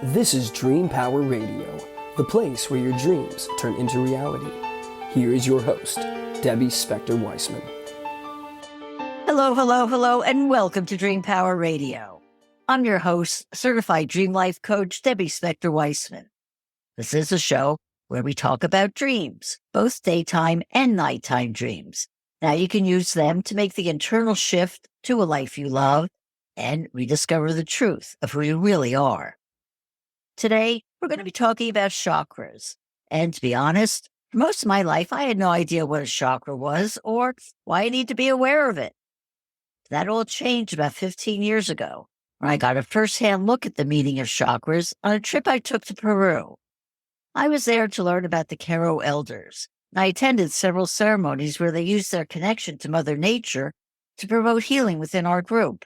This is Dream Power Radio, the place where your dreams turn into reality. Here is your host, Debbie Spector-Weissman. Hello, and welcome to Dream Power Radio. I'm your host, certified dream life coach, Debbie Spector-Weissman. This is a show where we talk about dreams, both daytime and nighttime dreams. Now you can use them to make the internal shift to a life you love and rediscover the truth of who you really are. Today, we're going to be talking about chakras. And to be honest, for most of my life, I had no idea what a chakra was or why I need to be aware of it. That all changed about 15 years ago, when I got a first-hand look at the meaning of chakras on a trip I took to Peru. I was there to learn about the Q'ero elders, and I attended several ceremonies where they used their connection to Mother Nature to promote healing within our group.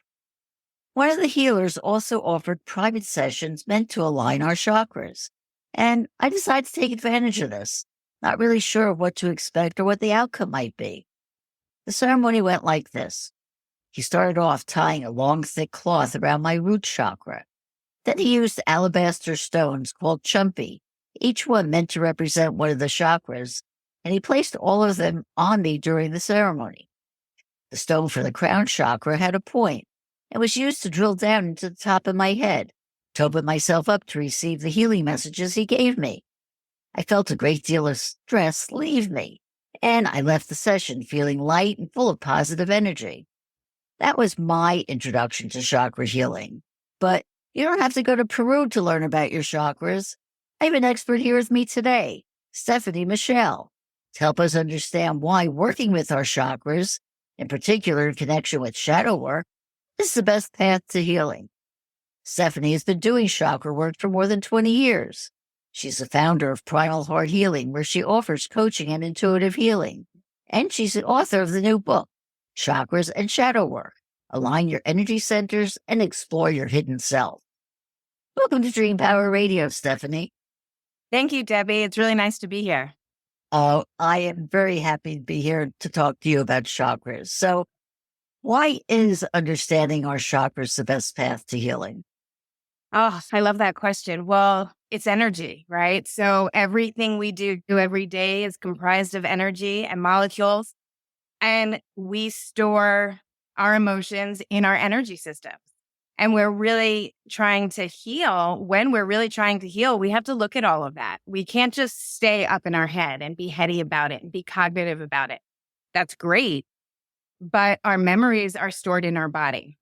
One of the healers also offered private sessions meant to align our chakras, and I decided to take advantage of this, not really sure of what to expect or what the outcome might be. The ceremony went like this. He started off tying a long, thick cloth around my root chakra. Then he used alabaster stones called champi, each one meant to represent one of the chakras, and he placed all of them on me during the ceremony. The stone for the crown chakra had a point and was used to drill down into the top of my head, to open myself up to receive the healing messages he gave me. I felt a great deal of stress leave me, and I left the session feeling light and full of positive energy. That was my introduction to chakra healing. But you don't have to go to Peru to learn about your chakras. I have an expert here with me today, Stefani Michelle, to help us understand why working with our chakras, in particular in connection with shadow work, is the best path to healing. Stefani has been doing chakra work for more than 20 years. She's the founder of Primal Heart Healing, where she offers coaching and intuitive healing. And she's the author of the new book, Chakras and Shadow Work: Align Your Energy Centers and Explore Your Hidden Self. Welcome to Dream Power Radio, Stefani. Thank you, Debbie. It's really nice to be here. I am very happy to be here to talk to you about chakras. So, why is understanding our chakras the best path to healing? Oh, I love that question. Well, it's energy, right? So everything we do every day is comprised of energy and molecules, and we store our emotions in our energy systems. And we're really trying to heal. When we're really trying to heal, we have to look at all of that. We can't just stay up in our head and be heady about it and be cognitive about it. That's great. But our memories are stored in our body.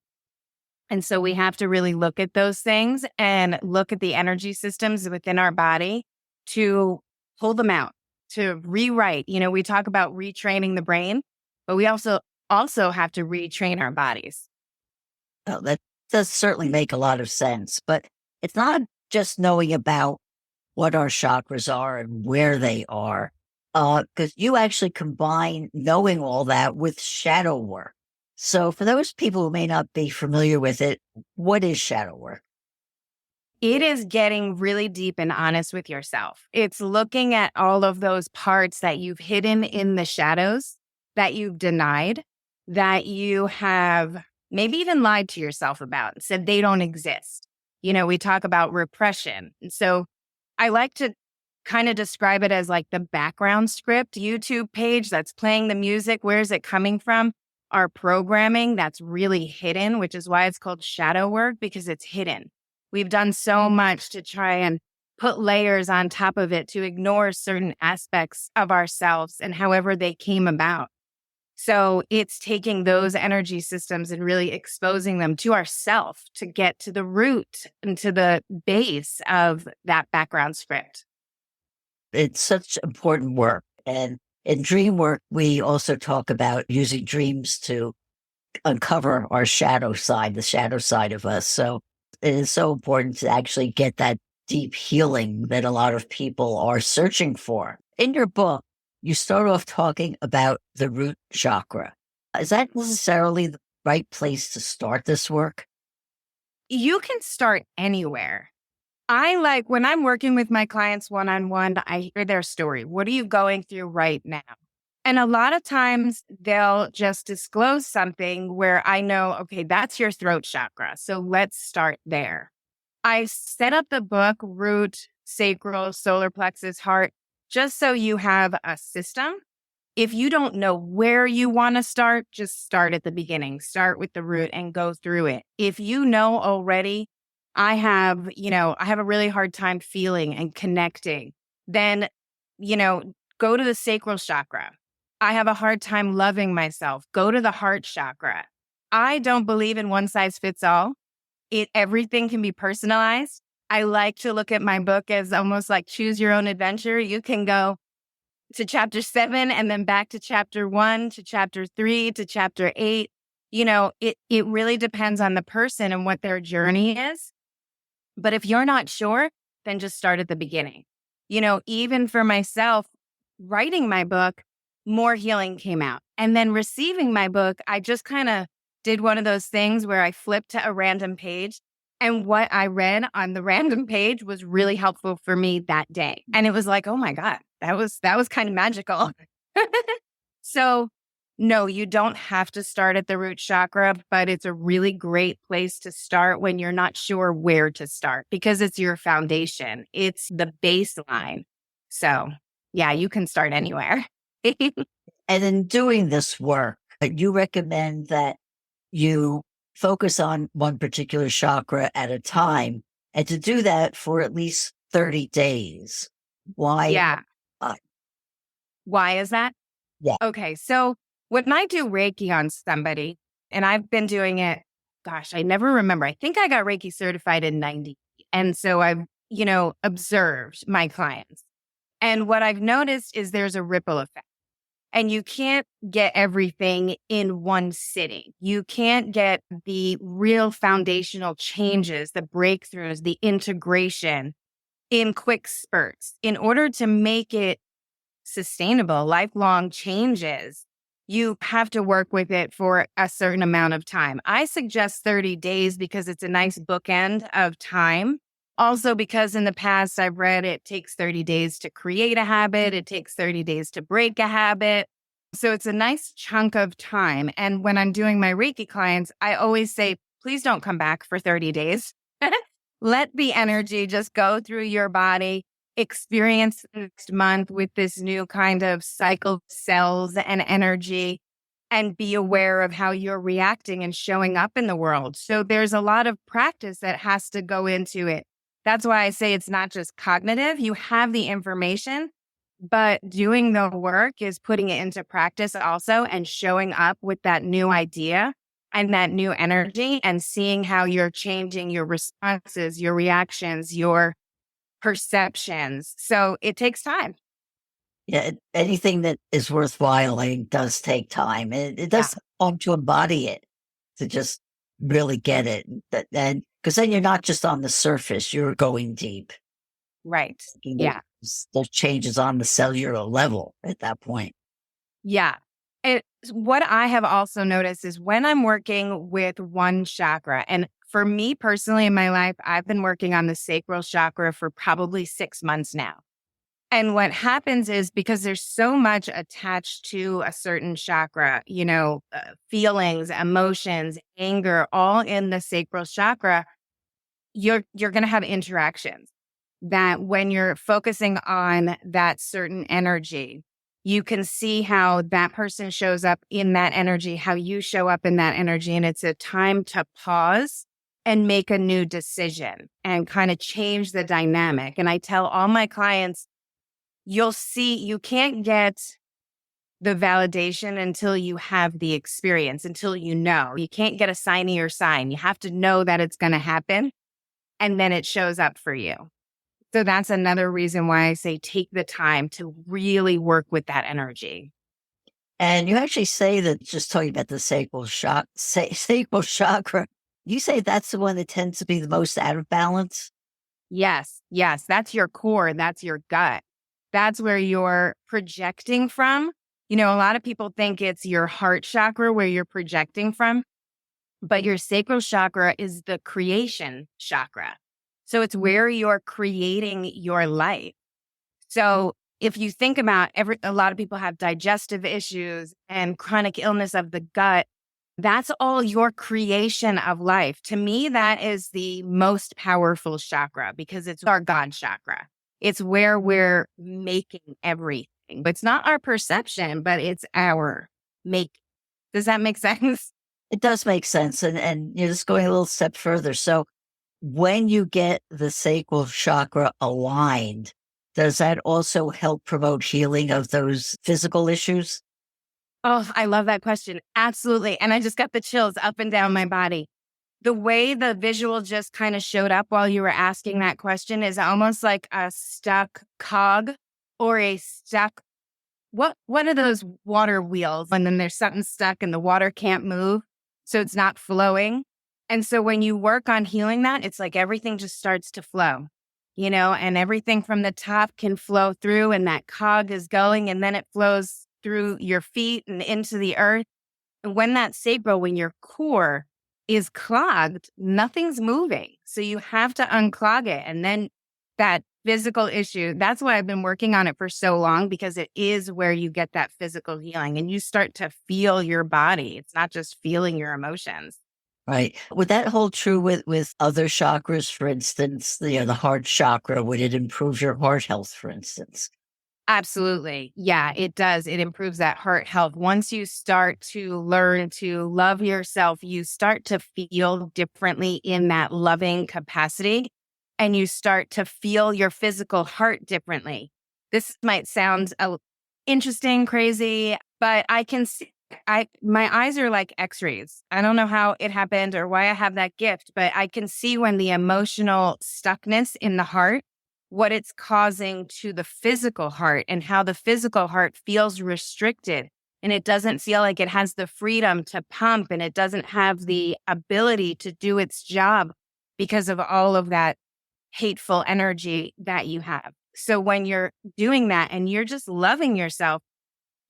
And so we have to really look at those things and look at the energy systems within our body to pull them out, to rewrite. You know, we talk about retraining the brain, but we also have to retrain our bodies. Oh, that does certainly make a lot of sense. But it's not just knowing about what our chakras are and where they are. Because you actually combine knowing all that with shadow work. So for those people who may not be familiar with it, what is shadow work? It is getting really deep and honest with yourself. It's looking at all of those parts that you've hidden in the shadows, that you've denied, that you have maybe even lied to yourself about and said they don't exist. You know, we talk about repression. And so I like to kind of describe it as like the background script YouTube page that's playing the music. Where is it coming from? Our programming that's really hidden, which is why it's called shadow work, because it's hidden. We've done so much to try and put layers on top of it to ignore certain aspects of ourselves and however they came about. So it's taking those energy systems and really exposing them to ourself to get to the root and to the base of that background script. It's such important work. And in dream work, we also talk about using dreams to uncover our shadow side, the shadow side of us. So it is so important to actually get that deep healing that a lot of people are searching for. In your book, you start off talking about the root chakra. Is that necessarily the right place to start this work? You can start anywhere. When I'm working with my clients one-on-one, I hear their story. What are you going through right now? And a lot of times they'll just disclose something where I know, okay, that's your throat chakra. So let's start there. I set up the book root, sacral, solar plexus, heart, just so you have a system. If you don't know where you want to start, just start at the beginning. Start with the root and go through it. If you know already, I have a really hard time feeling and connecting, then, go to the sacral chakra. I have a hard time loving myself. Go to the heart chakra. I don't believe in one size fits all. Everything can be personalized. I like to look at my book as almost like choose your own adventure. You can go to chapter 7 and then back to chapter 1 to chapter 3 to chapter 8. It really depends on the person and what their journey is. But if you're not sure, then just start at the beginning. Even for myself, writing my book, more healing came out. And then receiving my book, I just kind of did one of those things where I flipped to a random page. And what I read on the random page was really helpful for me that day. And it was like, oh my God, that was kind of magical. So no, you don't have to start at the root chakra, but it's a really great place to start when you're not sure where to start because it's your foundation. It's the baseline. So yeah, you can start anywhere. And in doing this work, you recommend that you focus on one particular chakra at a time and to do that for at least 30 days. Why? Yeah. Why is that? Yeah. Okay. So when I do Reiki on somebody, and I've been doing it, gosh, I never remember. I think I got Reiki certified in 90. And so I've, observed my clients. And what I've noticed is there's a ripple effect. And you can't get everything in one sitting. You can't get the real foundational changes, the breakthroughs, the integration in quick spurts. In order to make it sustainable, lifelong changes, you have to work with it for a certain amount of time. I suggest 30 days because it's a nice bookend of time. Also, because in the past I've read it takes 30 days to create a habit. It takes 30 days to break a habit. So it's a nice chunk of time. And when I'm doing my Reiki clients, I always say, please don't come back for 30 days. Let the energy just go through your body. Experience the next month with this new kind of cycle of cells and energy and be aware of how you're reacting and showing up in the world. So there's a lot of practice that has to go into it. That's why I say it's not just cognitive. You have the information, but doing the work is putting it into practice also and showing up with that new idea and that new energy and seeing how you're changing your responses, your reactions, your perceptions. So it takes time. Yeah. Anything that is worthwhile does take time. It does help to embody it, to just really get it. And because then you're not just on the surface, you're going deep. Right. Yeah. Those changes on the cellular level at that point. Yeah. And what I have also noticed is when I'm working with one chakra, and for me personally in my life, I've been working on the sacral chakra for probably 6 months now. And what happens is because there's so much attached to a certain chakra, feelings, emotions, anger, all in the sacral chakra, you're going to have interactions that when you're focusing on that certain energy, you can see how that person shows up in that energy, how you show up in that energy. And it's a time to pause and make a new decision and kind of change the dynamic. And I tell all my clients, you'll see, you can't get the validation until you have the experience, until you know. You can't get a signee or sign. You have to know that it's going to happen. And then it shows up for you. So that's another reason why I say take the time to really work with that energy. And you actually say that, just talking about the sacral chakra, you say that's the one that tends to be the most out of balance? Yes. That's your core. That's your gut. That's where you're projecting from. A lot of people think it's your heart chakra where you're projecting from, but your sacral chakra is the creation chakra. So it's where you're creating your life. So if you think about a lot of people have digestive issues and chronic illness of the gut, That's all your creation of life. To me, that is the most powerful chakra because it's our God chakra. It's where we're making everything. It's not our perception, but it's our make. Does that make sense? It does make sense. And you're just going a little step further. So when you get the sacral chakra aligned, does that also help promote healing of those physical issues? Oh, I love that question. Absolutely. And I just got the chills up and down my body. The way the visual just kind of showed up while you were asking that question is almost like a stuck cog or a stuck, what are those water wheels? And then there's something stuck and the water can't move. So it's not flowing. And so when you work on healing that, it's like everything just starts to flow, and everything from the top can flow through and that cog is going and then it flows through your feet and into the earth. And when that sacral, when your core is clogged, nothing's moving. So you have to unclog it. And then that physical issue, that's why I've been working on it for so long, because it is where you get that physical healing and you start to feel your body. It's not just feeling your emotions. Right. Would that hold true with other chakras, for instance, the heart chakra? Would it improve your heart health, for instance? Absolutely. Yeah, it does. It improves that heart health. Once you start to learn to love yourself, you start to feel differently in that loving capacity, and you start to feel your physical heart differently. This might sound interesting, crazy, but I can see, my eyes are like x-rays. I don't know how it happened or why I have that gift, but I can see when the emotional stuckness in the heart, what it's causing to the physical heart and how the physical heart feels restricted. And it doesn't feel like it has the freedom to pump and it doesn't have the ability to do its job because of all of that hateful energy that you have. So when you're doing that and you're just loving yourself,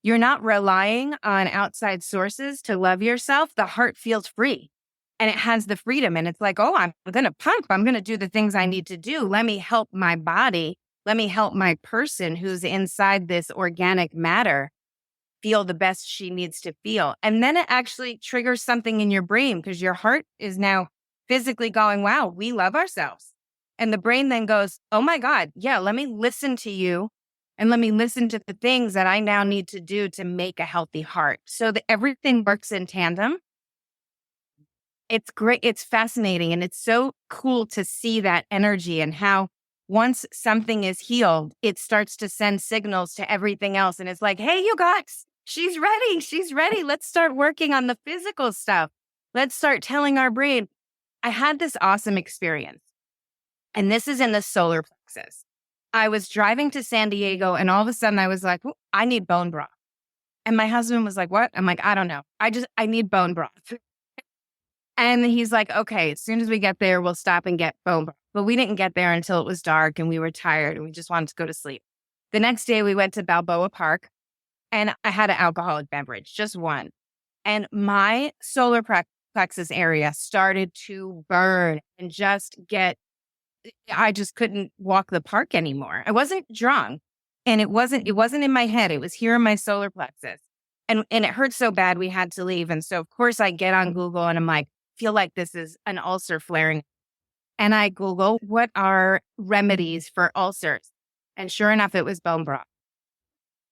you're not relying on outside sources to love yourself. The heart feels free and it has the freedom. And it's like, oh, I'm going to pump. I'm going to do the things I need to do. Let me help my body. Let me help my person who's inside this organic matter feel the best she needs to feel. And then it actually triggers something in your brain because your heart is now physically going, wow, we love ourselves. And the brain then goes, oh my God, yeah, let me listen to you. And let me listen to the things that I now need to do to make a healthy heart. So that everything works in tandem. It's great. It's fascinating. And it's so cool to see that energy and how once something is healed, it starts to send signals to everything else. And it's like, hey, you guys, she's ready. She's ready. Let's start working on the physical stuff. Let's start telling our brain. I had this awesome experience. And this is in the solar plexus. I was driving to San Diego and all of a sudden I was like, I need bone broth. And my husband was like, what? I'm like, I don't know. I need bone broth. And he's like, okay, as soon as we get there, we'll stop and get bone broth. But we didn't get there until it was dark and we were tired and we just wanted to go to sleep. The next day we went to Balboa Park and I had an alcoholic beverage, just one. And my solar plexus area started to burn and I just couldn't walk the park anymore. I wasn't drunk and it wasn't in my head. It was here in my solar plexus and it hurt so bad we had to leave. And so of course I get on Google and I'm like, feel like this is an ulcer flaring. And I Google what are remedies for ulcers. And sure enough, it was bone broth.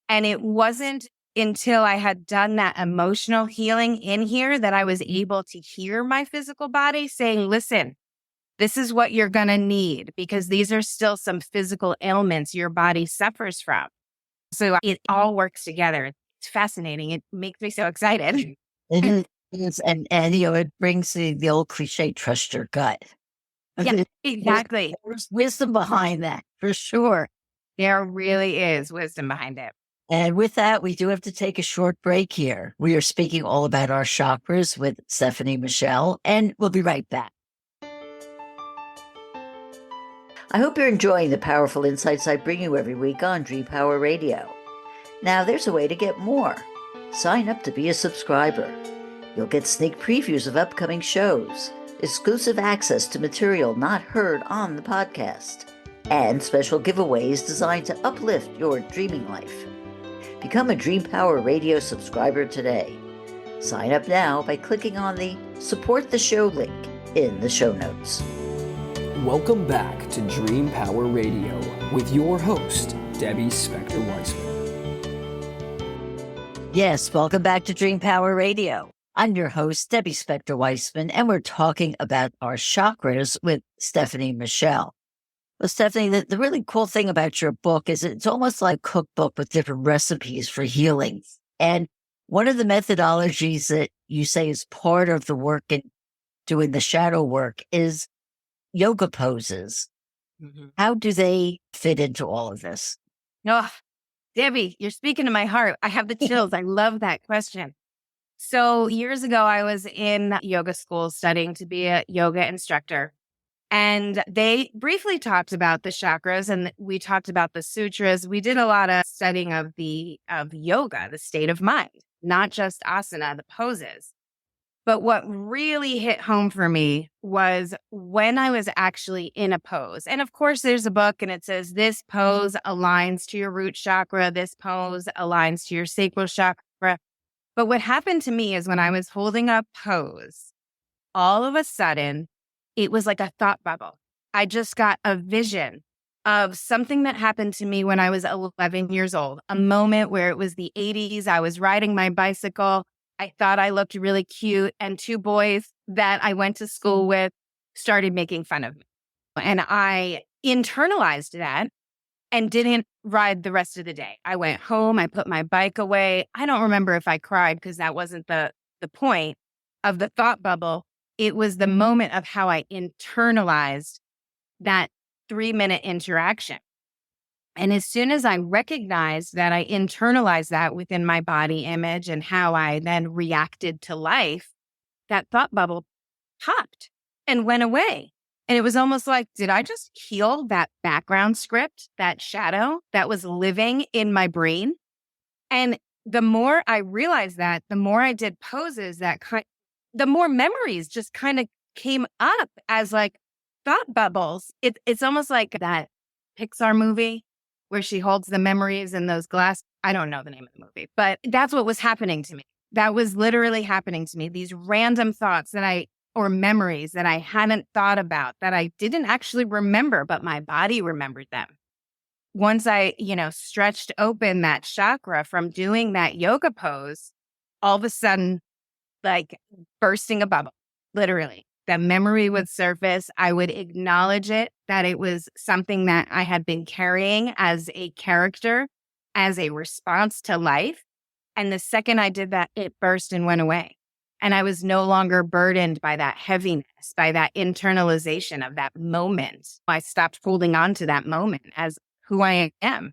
And it wasn't until I had done that emotional healing in here that I was able to hear my physical body saying, listen, this is what you're going to need because these are still some physical ailments your body suffers from. So it all works together. It's fascinating. It makes me so excited. It is. And it brings the old cliche, trust your gut. Yeah, exactly. There's wisdom behind that, for sure. There really is wisdom behind it. And with that, we do have to take a short break here. We are speaking all about our chakras with Stefani Michelle, and we'll be right back. I hope you're enjoying the powerful insights I bring you every week on Dream Power Radio. Now, there's a way to get more. Sign up to be a subscriber. You'll get sneak previews of upcoming shows, exclusive access to material not heard on the podcast, and special giveaways designed to uplift your dreaming life. Become a Dream Power Radio subscriber today. Sign up now by clicking on the Support the Show link in the show notes. Welcome back to Dream Power Radio with your host, Debbie Spector-Weissman. Yes, welcome back to Dream Power Radio. I'm your host, Debbie Spector-Weissman, and we're talking about our chakras with Stefani Michelle. Well, Stephanie, the really cool thing about your book is it's almost like a cookbook with different recipes for healing. And one of the methodologies that you say is part of the work in doing the shadow work is yoga poses. Mm-hmm. How do they fit into all of this? Oh, Debbie, you're speaking to my heart. I have the chills. I love that question. So years ago, I was in yoga school studying to be a yoga instructor. And they briefly talked about the chakras and we talked about the sutras. We did a lot of studying of yoga, the state of mind, not just asana, the poses. But what really hit home for me was when I was actually in a pose. And of course, there's a book and it says this pose aligns to your root chakra. This pose aligns to your sacral chakra. But what happened to me is when I was holding a pose, all of a sudden, it was like a thought bubble. I just got a vision of something that happened to me when I was 11 years old, a moment where it was the 80s. I was riding my bicycle. I thought I looked really cute, and two boys that I went to school with started making fun of me. And I internalized that and didn't ride the rest of the day. I went home. I put my bike away. I don't remember if I cried because that wasn't the point of the thought bubble. It was the moment of how I internalized that 3-minute interaction. And as soon as I recognized that I internalized that within my body image and how I then reacted to life, that thought bubble popped and went away. And it was almost like, did I just heal that background script, that shadow that was living in my brain? And the more I realized that, the more I did poses the more memories just kind of came up as like thought bubbles. It's almost like that Pixar movie where she holds the memories in those glass. I don't know the name of the movie, but that's what was happening to me. That was literally happening to me. These random thoughts or memories that I hadn't thought about, that I didn't actually remember, but my body remembered them. Once I, stretched open that chakra from doing that yoga pose, all of a sudden, like bursting a bubble, literally. That memory would surface. I would acknowledge it, that it was something that I had been carrying as a character, as a response to life. And the second I did that, it burst and went away. And I was no longer burdened by that heaviness, by that internalization of that moment. I stopped holding on to that moment as who I am.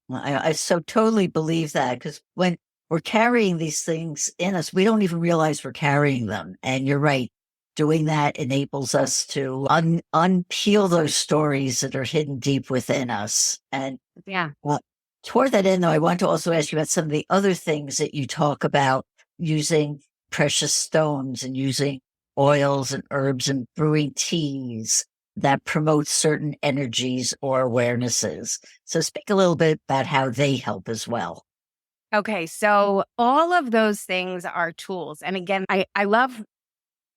Well, I so totally believe that, because when we're carrying these things in us, we don't even realize we're carrying them. And you're right. Doing that enables us to unpeel those stories that are hidden deep within us. And yeah. Toward that end, though, I want to also ask you about some of the other things that you talk about, using precious stones and using oils and herbs and brewing teas that promote certain energies or awarenesses. So speak a little bit about how they help as well. Okay, so all of those things are tools. And again, I love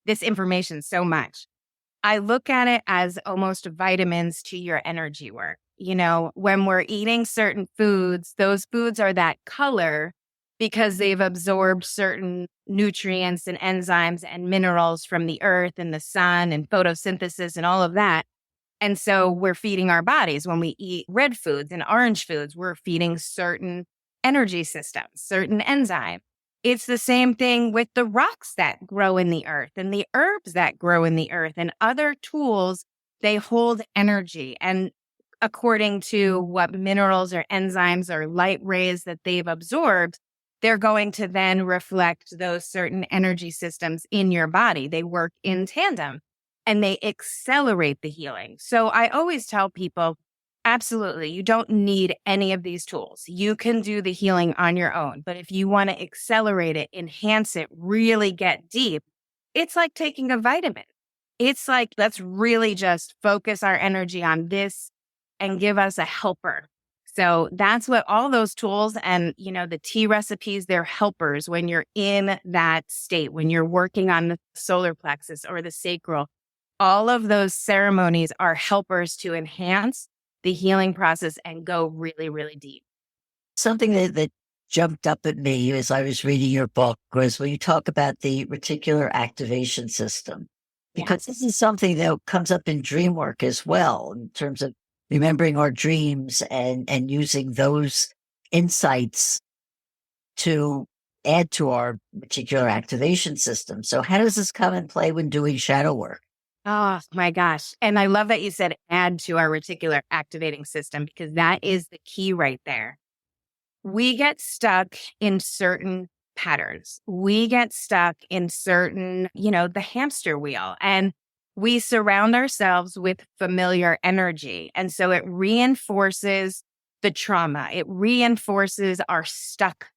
this information so much. I look at it as almost vitamins to your energy work. When we're eating certain foods, those foods are that color because they've absorbed certain nutrients and enzymes and minerals from the earth and the sun and photosynthesis and all of that. And so we're feeding our bodies. When we eat red foods and orange foods, we're feeding certain energy systems, certain enzymes. It's the same thing with the rocks that grow in the earth and the herbs that grow in the earth and other tools. They hold energy. And according to what minerals or enzymes or light rays that they've absorbed, they're going to then reflect those certain energy systems in your body. They work in tandem and they accelerate the healing. So I always tell people, absolutely, you don't need any of these tools. You can do the healing on your own. But if you want to accelerate it, enhance it, really get deep, it's like taking a vitamin. It's like, let's really just focus our energy on this and give us a helper. So that's what all those tools and, the tea recipes, they're helpers when you're in that state, when you're working on the solar plexus or the sacral. All of those ceremonies are helpers to enhance the healing process and go really, really deep. Something that jumped up at me as I was reading your book was when you talk about the reticular activation system, because this is something that comes up in dream work as well, in terms of remembering our dreams and using those insights to add to our reticular activation system. So how does this come and play when doing shadow work? Oh my gosh. And I love that you said add to our reticular activating system, because that is the key right there. We get stuck in certain patterns. We get stuck in certain, the hamster wheel, and we surround ourselves with familiar energy. And so it reinforces the trauma. It reinforces our stuck.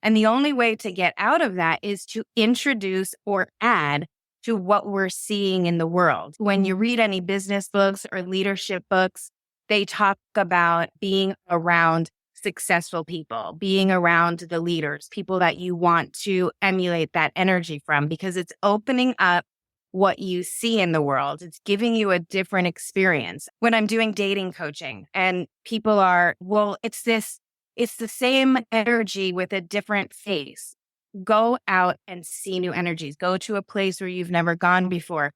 And the only way to get out of that is to introduce or add to what we're seeing in the world. When you read any business books or leadership books, they talk about being around successful people, being around the leaders, people that you want to emulate that energy from, because it's opening up what you see in the world. It's giving you a different experience. When I'm doing dating coaching and people are, well, it's the same energy with a different face. Go out and see new energies. Go to a place where you've never gone before.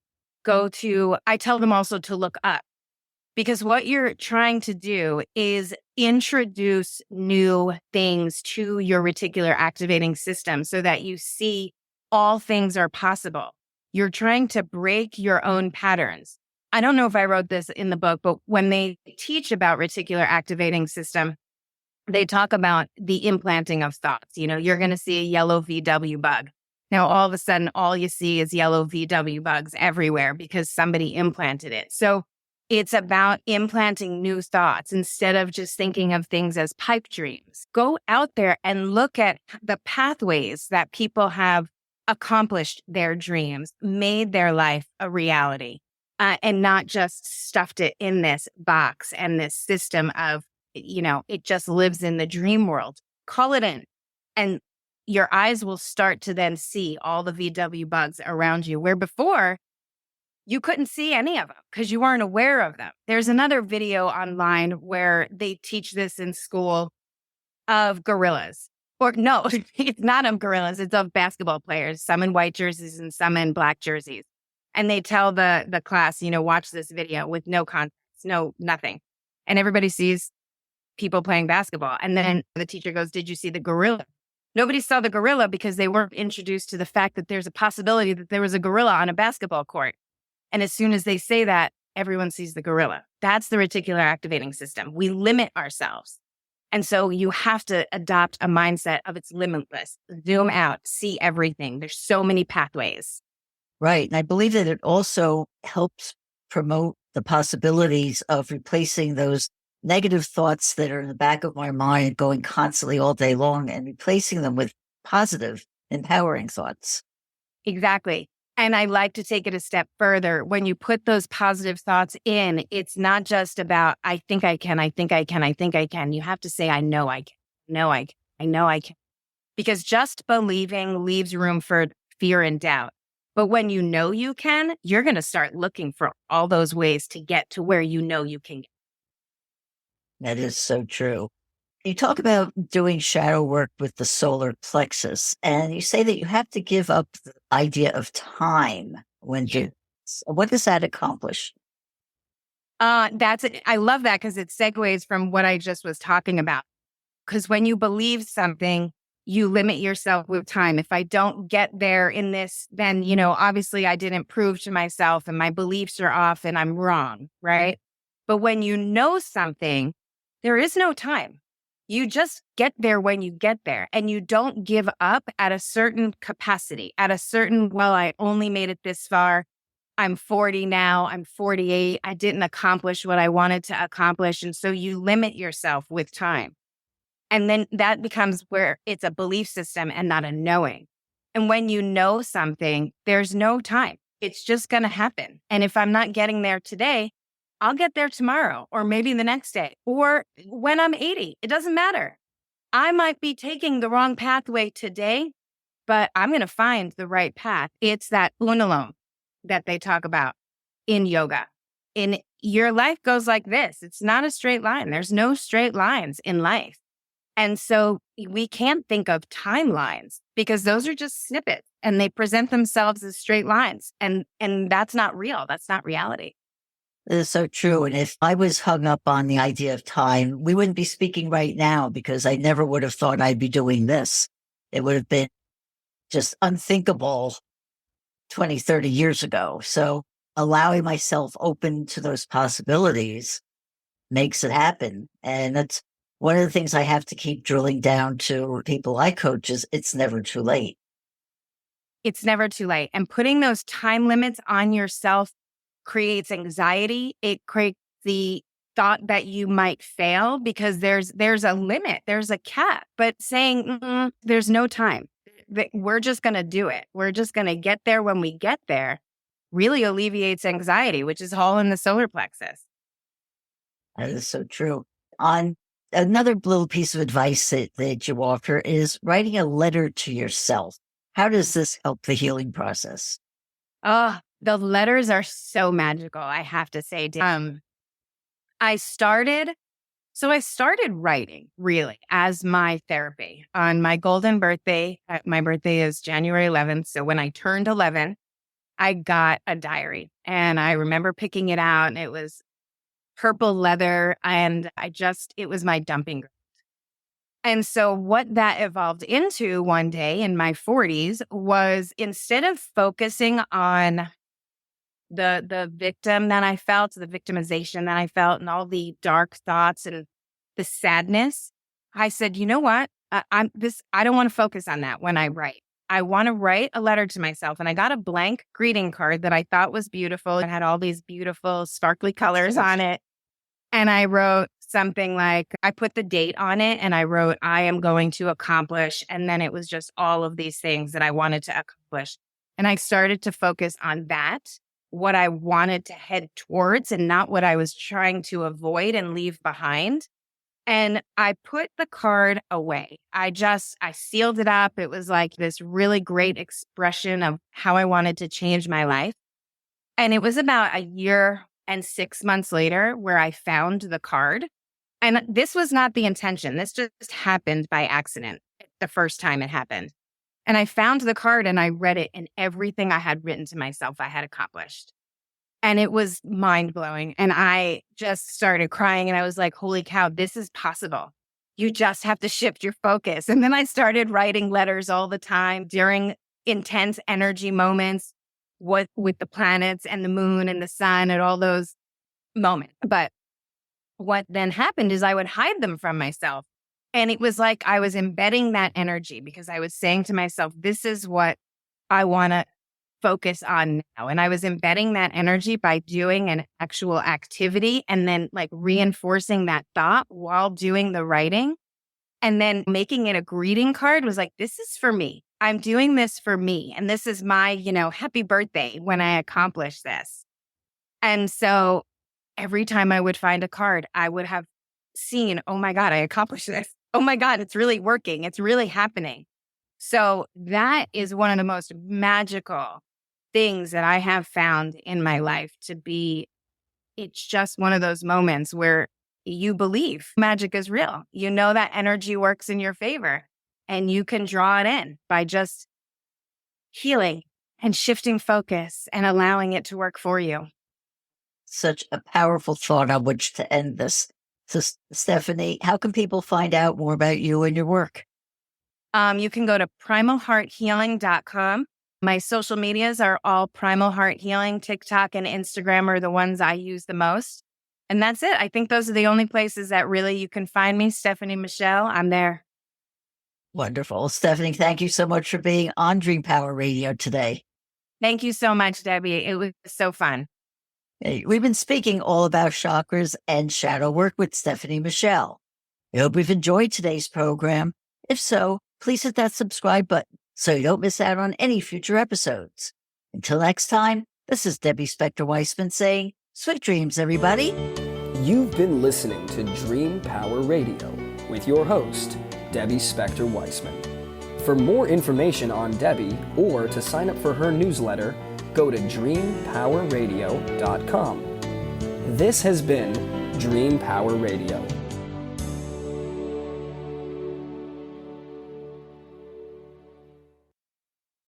I tell them also to look up, because what you're trying to do is introduce new things to your reticular activating system so that you see all things are possible. You're trying to break your own patterns. I don't know if I wrote this in the book, but when they teach about reticular activating system, they talk about the implanting of thoughts. You're going to see a yellow VW bug. Now, all of a sudden, all you see is yellow VW bugs everywhere because somebody implanted it. So it's about implanting new thoughts instead of just thinking of things as pipe dreams. Go out there and look at the pathways that people have accomplished their dreams, made their life a reality, and not just stuffed it in this box and this system of, it just lives in the dream world. Call it in. And your eyes will start to then see all the VW bugs around you, where before you couldn't see any of them because you weren't aware of them. There's another video online where they teach this in school of gorillas. Or no, it's not of gorillas. It's of basketball players, some in white jerseys and some in black jerseys. And they tell the class, watch this video with no context, nothing. And everybody sees people playing basketball. And then the teacher goes, did you see the gorilla? Nobody saw the gorilla because they weren't introduced to the fact that there's a possibility that there was a gorilla on a basketball court. And as soon as they say that, everyone sees the gorilla. That's the reticular activating system. We limit ourselves. And so you have to adopt a mindset of it's limitless. Zoom out, see everything. There's so many pathways. Right. And I believe that it also helps promote the possibilities of replacing those negative thoughts that are in the back of our mind going constantly all day long and replacing them with positive, empowering thoughts. Exactly. And I like to take it a step further. When you put those positive thoughts in, it's not just about, I think I can, I think I can, I think I can. You have to say, I know I can, I know I can. Because just believing leaves room for fear and doubt. But when you know you can, you're going to start looking for all those ways to get to where you know you can get. That is so true. You talk about doing shadow work with the solar plexus, and you say that you have to give up the idea of time when doing this. What does that accomplish? That's it. I love that because it segues from what I just was talking about. Because when you believe something, you limit yourself with time. If I don't get there in this, then, obviously I didn't prove to myself and my beliefs are off and I'm wrong, right? But when you know something, there is no time. You just get there when you get there, and you don't give up at a certain capacity, at a certain, well, I only made it this far. I'm 40 now. I'm 48. I didn't accomplish what I wanted to accomplish. And so you limit yourself with time. And then that becomes where it's a belief system and not a knowing. And when you know something, there's no time. It's just going to happen. And if I'm not getting there today, I'll get there tomorrow or maybe the next day or when I'm 80. It doesn't matter. I might be taking the wrong pathway today, but I'm going to find the right path. It's that unalome that they talk about in yoga. In your life goes like this. It's not a straight line. There's no straight lines in life. And so we can't think of timelines because those are just snippets and they present themselves as straight lines. And that's not real. That's not reality. It is so true. And if I was hung up on the idea of time, we wouldn't be speaking right now because I never would have thought I'd be doing this. It would have been just unthinkable 20, 30 years ago. So allowing myself open to those possibilities makes it happen. And that's one of the things I have to keep drilling down to people I coach is it's never too late. It's never too late. And putting those time limits on yourself creates anxiety. It creates the thought that you might fail because there's a limit, there's a cap. But saying there's no time, we're just going to do it. We're just going to get there when we get there really alleviates anxiety, which is all in the solar plexus. That is so true. On another little piece of advice that you offer is writing a letter to yourself. How does this help the healing process? Oh, the letters are so magical, I have to say. I started writing really as my therapy on my golden birthday. My birthday is January 11th. So when I turned 11, I got a diary and I remember picking it out and it was purple leather and it was my dumping ground. And so what that evolved into one day in my 40s was instead of focusing on the victim that I felt, the victimization that I felt and all the dark thoughts and the sadness, I said, you know what? I don't want to focus on that when I write. I want to write a letter to myself. And I got a blank greeting card that I thought was beautiful. It had all these beautiful sparkly colors on it. And I wrote something like, I put the date on it and I wrote, I am going to accomplish. And then it was just all of these things that I wanted to accomplish. And I started to focus on that, what I wanted to head towards and not what I was trying to avoid and leave behind. And I put the card away. I sealed it up. It was like this really great expression of how I wanted to change my life. And it was about a year and 6 months later where I found the card. And this was not the intention. This just happened by accident the first time it happened. And I found the card and I read it and everything I had written to myself, I had accomplished. And it was mind blowing. And I just started crying and I was like, holy cow, this is possible. You just have to shift your focus. And then I started writing letters all the time during intense energy moments with the planets and the moon and the sun and all those moments. But what then happened is I would hide them from myself. And it was like I was embedding that energy because I was saying to myself, this is what I want to focus on now. And I was embedding that energy by doing an actual activity and then like reinforcing that thought while doing the writing. And then making it a greeting card was like, this is for me. I'm doing this for me. And this is my, happy birthday when I accomplish this. And so every time I would find a card, I would have seen, oh my God, I accomplished this. Oh my God, it's really working. It's really happening. So that is one of the most magical things that I have found in my life to be. It's just one of those moments where you believe magic is real. You know that energy works in your favor and you can draw it in by just healing and shifting focus and allowing it to work for you. Such a powerful thought on which to end this. So, Stefani, how can people find out more about you and your work? You can go to primalhearthealing.com. My social medias are all Primal Heart Healing. TikTok and Instagram are the ones I use the most. And that's it. I think those are the only places that really you can find me. Stefani Michelle, I'm there. Wonderful. Stefani, thank you so much for being on Dream Power Radio today. Thank you so much, Debbie. It was so fun. Hey, we've been speaking all about chakras and shadow work with Stefani Michelle. I hope you've enjoyed today's program. If so, please hit that subscribe button so you don't miss out on any future episodes. Until next time, this is Debbie Spector-Weissman saying, Sweet dreams, everybody. You've been listening to Dream Power Radio with your host, Debbie Spector-Weissman. For more information on Debbie or to sign up for her newsletter, go to dreampowerradio.com. This has been Dream Power Radio.